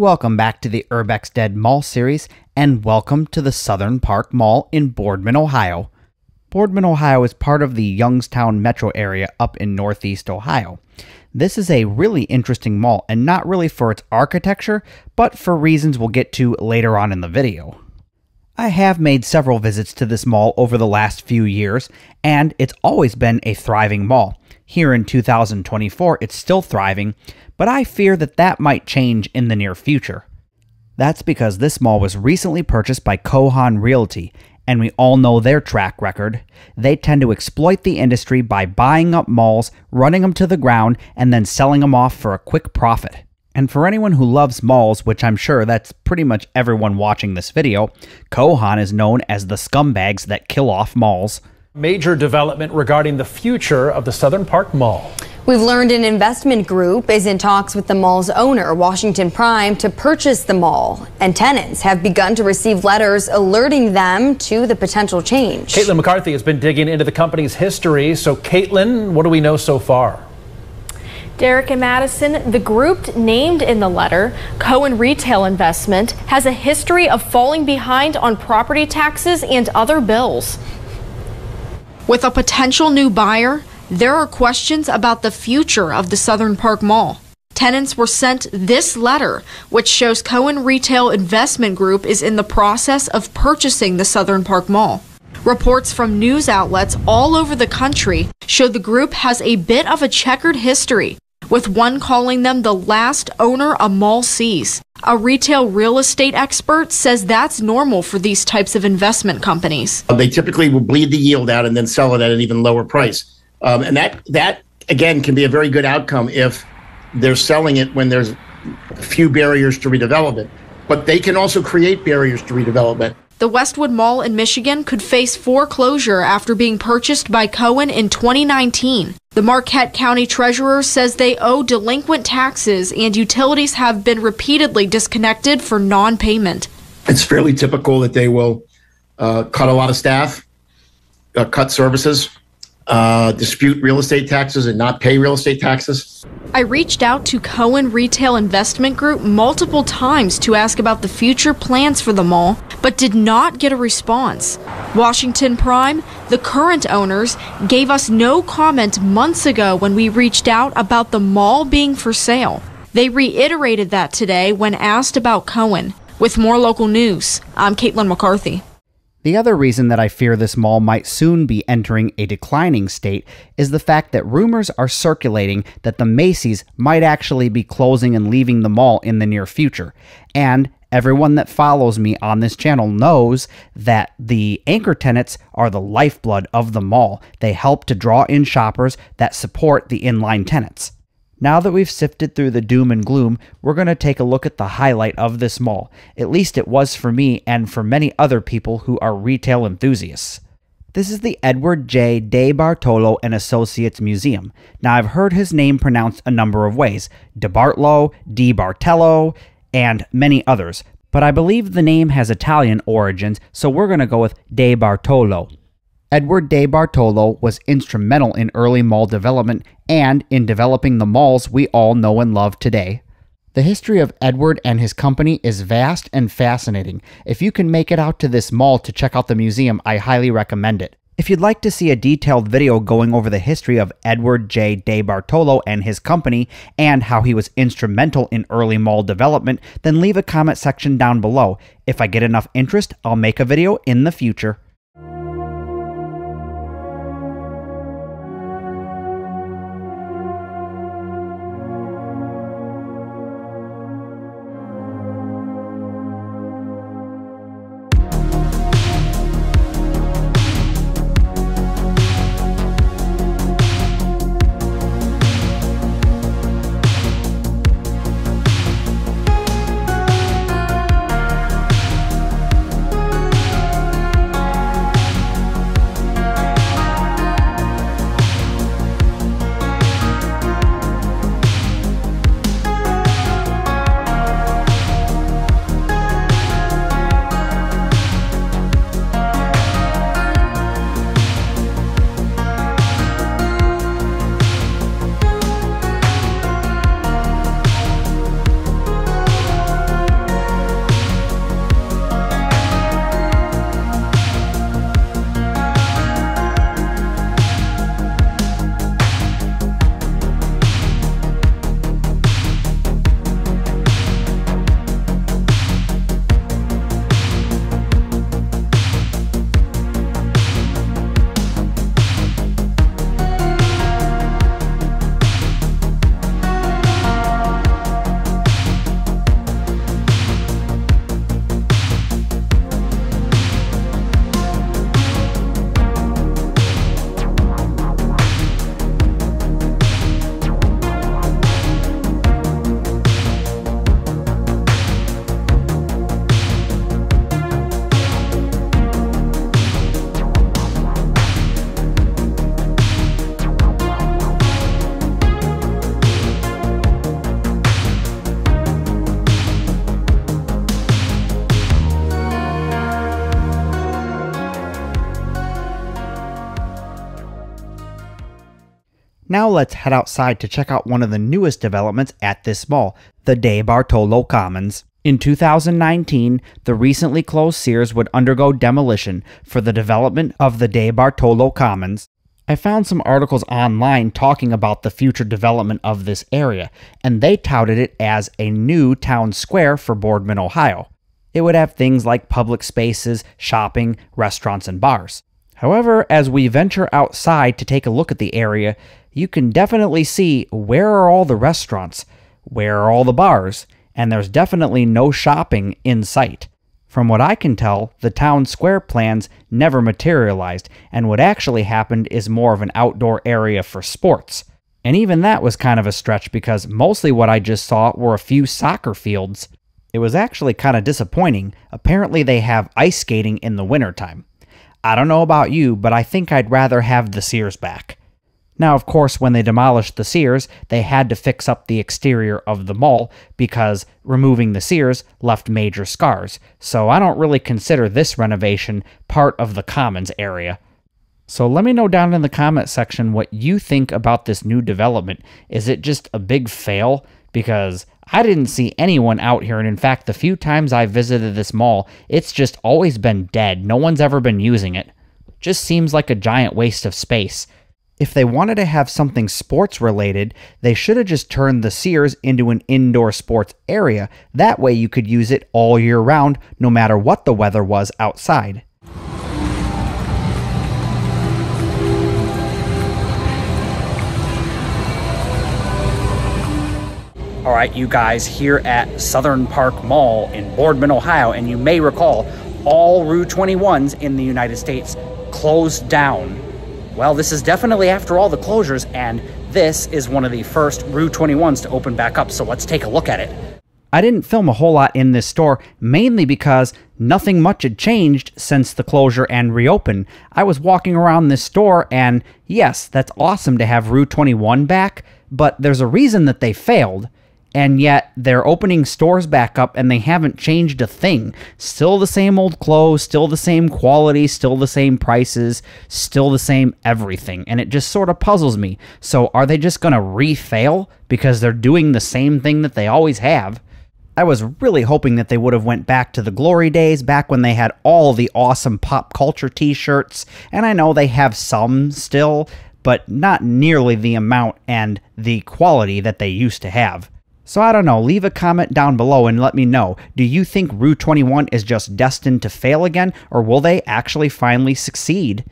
Welcome back to the Urbex Dead Mall series, and welcome to the Southern Park Mall in Boardman, Ohio. Boardman, Ohio is part of the Youngstown metro area up in northeast Ohio. This is a really interesting mall, and not really for its architecture, but for reasons we'll get to later on in the video. I have made several visits to this mall over the last few years, and it's always been a thriving mall. Here in 2024, it's still thriving, but I fear that that might change in the near future. That's because this mall was recently purchased by Kohan Realty, and we all know their track record. They tend to exploit the industry by buying up malls, running them to the ground, and then selling them off for a quick profit. And for anyone who loves malls, which I'm sure that's pretty much everyone watching this video, Kohan is known as the scumbags that kill off malls. Major development regarding the future of the Southern Park Mall. We've learned an investment group is in talks with the mall's owner, Washington Prime, to purchase the mall. And tenants have begun to receive letters alerting them to the potential change. Caitlin McCarthy has been digging into the company's history. So, Caitlin, what do we know so far? Derek and Madison, the group named in the letter, Cohen Retail Investment, has a history of falling behind on property taxes and other bills. With a potential new buyer, there are questions about the future of the Southern Park Mall. Tenants were sent this letter, which shows Cohen Retail Investment Group is in the process of purchasing the Southern Park Mall. Reports from news outlets all over the country show the group has a bit of a checkered history, with one calling them the last owner a mall sees. A retail real estate expert says that's normal for these types of investment companies. They typically will bleed the yield out and then sell it at an even lower price. And that, again, can be a very good outcome if they're selling it when there's few barriers to redevelopment. But they can also create barriers to redevelopment. The Westwood Mall in Michigan could face foreclosure after being purchased by Cohen in 2019. The Marquette County Treasurer says they owe delinquent taxes and utilities have been repeatedly disconnected for non-payment. It's fairly typical that they will cut a lot of staff, cut services, dispute real estate taxes and not pay real estate taxes. I reached out to Cohen Retail Investment Group multiple times to ask about the future plans for the mall, but did not get a response. Washington Prime, the current owners, gave us no comment months ago when we reached out about the mall being for sale. They reiterated that today when asked about Cohen. With more local news, I'm Caitlin McCarthy. The other reason that I fear this mall might soon be entering a declining state is the fact that rumors are circulating that the Macy's might actually be closing and leaving the mall in the near future. And everyone that follows me on this channel knows that the anchor tenants are the lifeblood of the mall. They help to draw in shoppers that support the inline tenants. Now that we've sifted through the doom and gloom, we're going to take a look at the highlight of this mall. At least it was for me and for many other people who are retail enthusiasts. This is the Edward J. De Bartolo and Associates Museum. Now I've heard his name pronounced a number of ways, De Bartolo, Di Bartello, and many others. But I believe the name has Italian origins, so we're going to go with De Bartolo. Edward De Bartolo was instrumental in early mall development and in developing the malls we all know and love today. The history of Edward and his company is vast and fascinating. If you can make it out to this mall to check out the museum, I highly recommend it. If you'd like to see a detailed video going over the history of Edward J. De Bartolo and his company and how he was instrumental in early mall development, then leave a comment section down below. If I get enough interest, I'll make a video in the future. Now let's head outside to check out one of the newest developments at this mall, the De Bartolo Commons. In 2019, the recently closed Sears would undergo demolition for the development of the De Bartolo Commons. I found some articles online talking about the future development of this area, and they touted it as a new town square for Boardman, Ohio. It would have things like public spaces, shopping, restaurants, and bars. However, as we venture outside to take a look at the area, you can definitely see where are all the restaurants, where are all the bars, and there's definitely no shopping in sight. From what I can tell, the town square plans never materialized, and what actually happened is more of an outdoor area for sports. And even that was kind of a stretch because mostly what I just saw were a few soccer fields. It was actually kind of disappointing. Apparently they have ice skating in the wintertime. I don't know about you, but I think I'd rather have the Sears back. Now, of course, when they demolished the Sears, they had to fix up the exterior of the mall because removing the Sears left major scars, so I don't really consider this renovation part of the Commons area. So let me know down in the comment section what you think about this new development. Is it just a big fail? Because I didn't see anyone out here, and in fact, the few times I visited this mall, it's just always been dead. No one's ever been using it. Just seems like a giant waste of space. If they wanted to have something sports related, they should have just turned the Sears into an indoor sports area. That way you could use it all year round, no matter what the weather was outside. Alright, you guys, here at Southern Park Mall in Boardman, Ohio, and you may recall all Route 21s in the United States closed down. Well, this is definitely after all the closures, and this is one of the first Route 21s to open back up, so let's take a look at it. I didn't film a whole lot in this store, mainly because nothing much had changed since the closure and reopen. I was walking around this store, and yes, that's awesome to have Route 21 back, but there's a reason that they failed. And yet, they're opening stores back up and they haven't changed a thing. Still the same old clothes, still the same quality, still the same prices, still the same everything. And it just sort of puzzles me. So are they just going to re-fail because they're doing the same thing that they always have? I was really hoping that they would have went back to the glory days, back when they had all the awesome pop culture t-shirts. And I know they have some still, but not nearly the amount and the quality that they used to have. So I don't know, leave a comment down below and let me know. Do you think Route 21 is just destined to fail again, or will they actually finally succeed?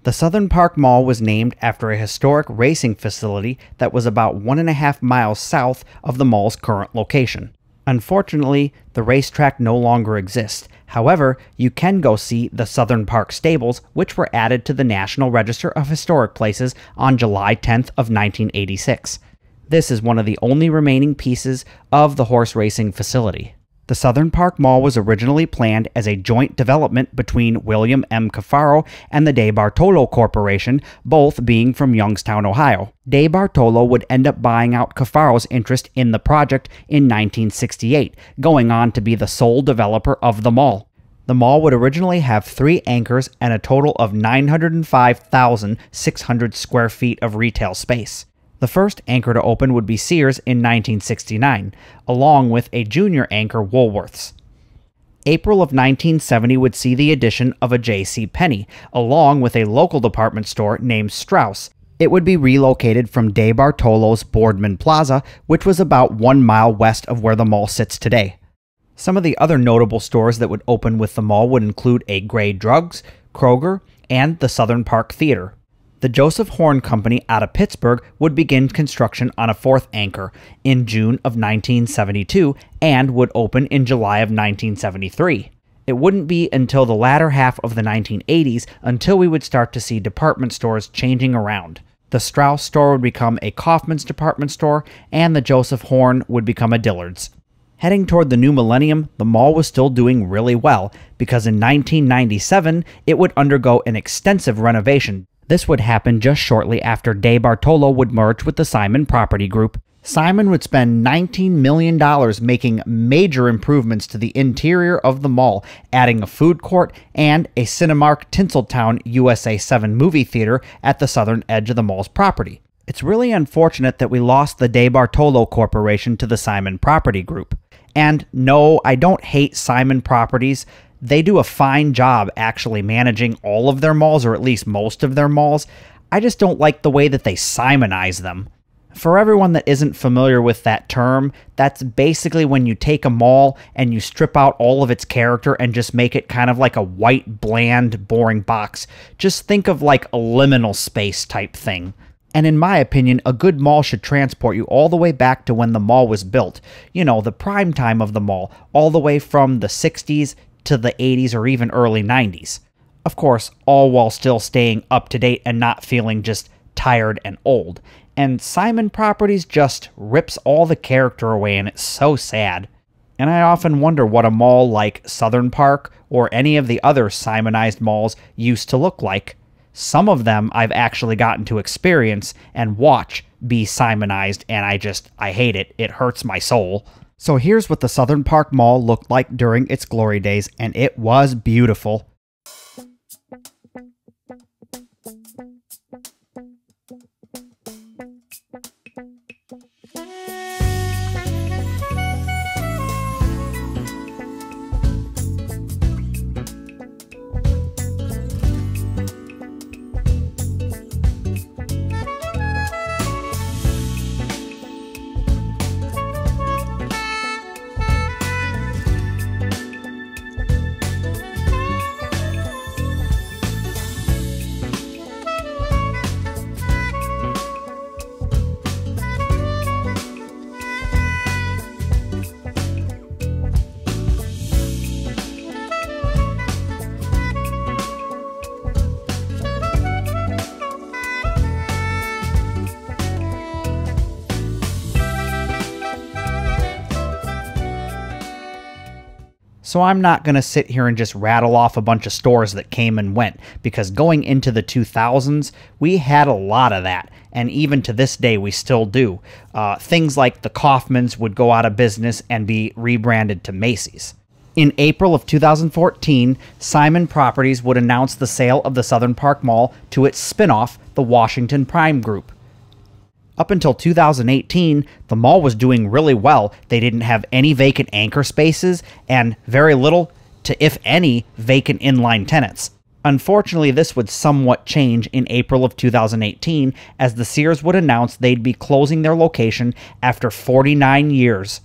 The Southern Park Mall was named after a historic racing facility that was about 1.5 miles south of the mall's current location. Unfortunately, the racetrack no longer exists. However, you can go see the Southern Park Stables, which were added to the National Register of Historic Places on July 10th of 1986. This is one of the only remaining pieces of the horse racing facility. The Southern Park Mall was originally planned as a joint development between William M. Cafaro and the De Bartolo Corporation, both being from Youngstown, Ohio. De Bartolo would end up buying out Cafaro's interest in the project in 1968, going on to be the sole developer of the mall. The mall would originally have 3 anchors and a total of 905,600 square feet of retail space. The first anchor to open would be Sears in 1969, along with a junior anchor, Woolworth's. April of 1970 would see the addition of a J.C. Penney, along with a local department store named Strauss. It would be relocated from De Bartolo's Boardman Plaza, which was about 1 mile west of where the mall sits today. Some of the other notable stores that would open with the mall would include a Gray Drugs, Kroger, and the Southern Park Theater. The Joseph Horn Company out of Pittsburgh would begin construction on a 4th anchor in June of 1972 and would open in July of 1973. It wouldn't be until the latter half of the 1980s until we would start to see department stores changing around. The Strauss store would become a Kaufmann's department store, and the Joseph Horn would become a Dillard's. Heading toward the new millennium, the mall was still doing really well, because in 1997, it would undergo an extensive renovation. This would happen just shortly after De Bartolo would merge with the Simon Property Group. Simon would spend $19 million making major improvements to the interior of the mall, adding a food court and a Cinemark Tinseltown USA 7 movie theater at the southern edge of the mall's property. It's really unfortunate that we lost the De Bartolo Corporation to the Simon Property Group. And no, I don't hate Simon Properties. They do a fine job actually managing all of their malls, or at least most of their malls. I just don't like the way that they Simonize them. For everyone that isn't familiar with that term, that's basically when you take a mall and you strip out all of its character and just make it kind of like a white, bland, boring box. Just think of like a liminal space type thing. And in my opinion, a good mall should transport you all the way back to when the mall was built. You know, the prime time of the mall, all the way from the 60s to the 80s or even early 90s. Of course, all while still staying up to date and not feeling just tired and old. And Simon Properties just rips all the character away, and it's so sad. And I often wonder what a mall like Southern Park or any of the other Simonized malls used to look like. Some of them I've actually gotten to experience and watch be Simonized, and I hate it. It hurts my soul. So here's what the Southern Park Mall looked like during its glory days, and it was beautiful. So I'm not going to sit here and just rattle off a bunch of stores that came and went, because going into the 2000s, we had a lot of that, and even to this day we still do. Things like the Kaufmans would go out of business and be rebranded to Macy's. In April of 2014, Simon Properties would announce the sale of the Southern Park Mall to its spin-off, the Washington Prime Group. Up until 2018, the mall was doing really well. They didn't have any vacant anchor spaces and very little to, if any, vacant inline tenants. Unfortunately, this would somewhat change in April of 2018 as the Sears would announce they'd be closing their location after 49 years.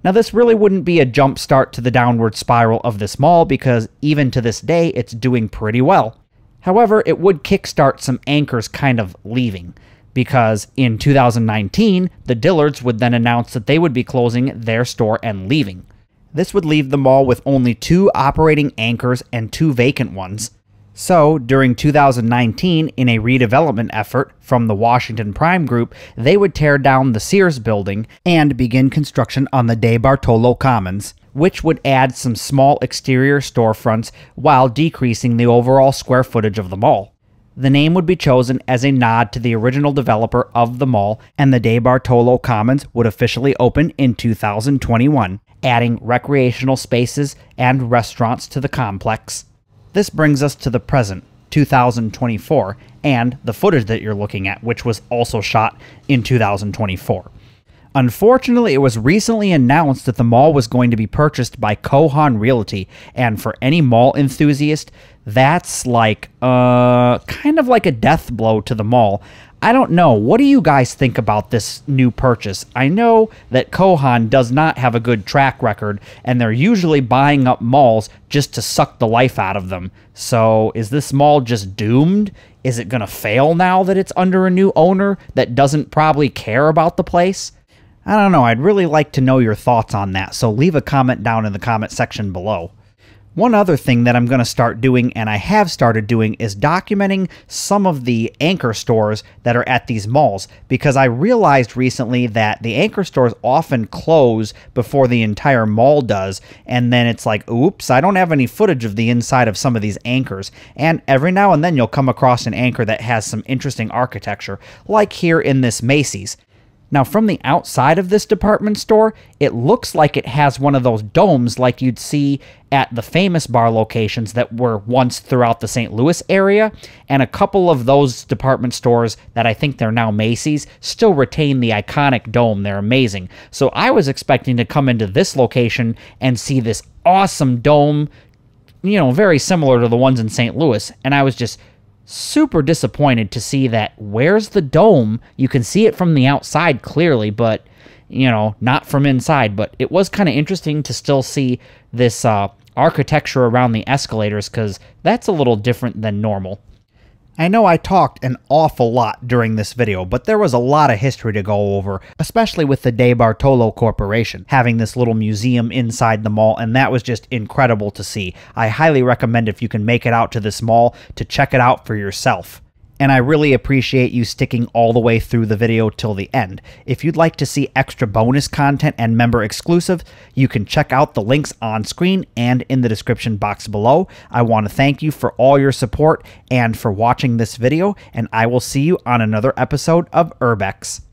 Now, this really wouldn't be a jump start to the downward spiral of this mall because even to this day, it's doing pretty well. However, it would kickstart some anchors kind of leaving, because in 2019, the Dillards would then announce that they would be closing their store and leaving. This would leave the mall with only 2 operating anchors and 2 vacant ones. So, during 2019, in a redevelopment effort from the Washington Prime Group, they would tear down the Sears building and begin construction on the De Bartolo Commons, which would add some small exterior storefronts while decreasing the overall square footage of the mall. The name would be chosen as a nod to the original developer of the mall, and the De Bartolo Commons would officially open in 2021, adding recreational spaces and restaurants to the complex. This brings us to the present, 2024, and the footage that you're looking at, which was also shot in 2024. Unfortunately, it was recently announced that the mall was going to be purchased by Kohan Realty, and for any mall enthusiast, that's like, kind of like a death blow to the mall. I don't know. What do you guys think about this new purchase? I know that Kohan does not have a good track record, and they're usually buying up malls just to suck the life out of them. So is this mall just doomed? Is it going to fail now that it's under a new owner that doesn't probably care about the place? I don't know. I'd really like to know your thoughts on that, so leave a comment down in the comment section below. One other thing that I'm going to start doing, and I have started doing, is documenting some of the anchor stores that are at these malls, because I realized recently that the anchor stores often close before the entire mall does, and then it's like, oops, I don't have any footage of the inside of some of these anchors. And every now and then you'll come across an anchor that has some interesting architecture, like here in this Macy's. Now, from the outside of this department store, it looks like it has one of those domes like you'd see at the Famous Bar locations that were once throughout the St. Louis area, and a couple of those department stores that I think they're now Macy's still retain the iconic dome. They're amazing. So I was expecting to come into this location and see this awesome dome, you know, very similar to the ones in St. Louis, and I was just super disappointed to see that where's the dome? You can see it from the outside clearly, but, you know, not from inside. But it was kind of interesting to still see this architecture around the escalators, because that's a little different than normal. I know I talked an awful lot during this video, but there was a lot of history to go over, especially with the De Bartolo Corporation having this little museum inside the mall, and that was just incredible to see. I highly recommend, if you can make it out to this mall, to check it out for yourself. And I really appreciate you sticking all the way through the video till the end. If you'd like to see extra bonus content and member exclusive, you can check out the links on screen and in the description box below. I want to thank you for all your support and for watching this video, and I will see you on another episode of Urbex.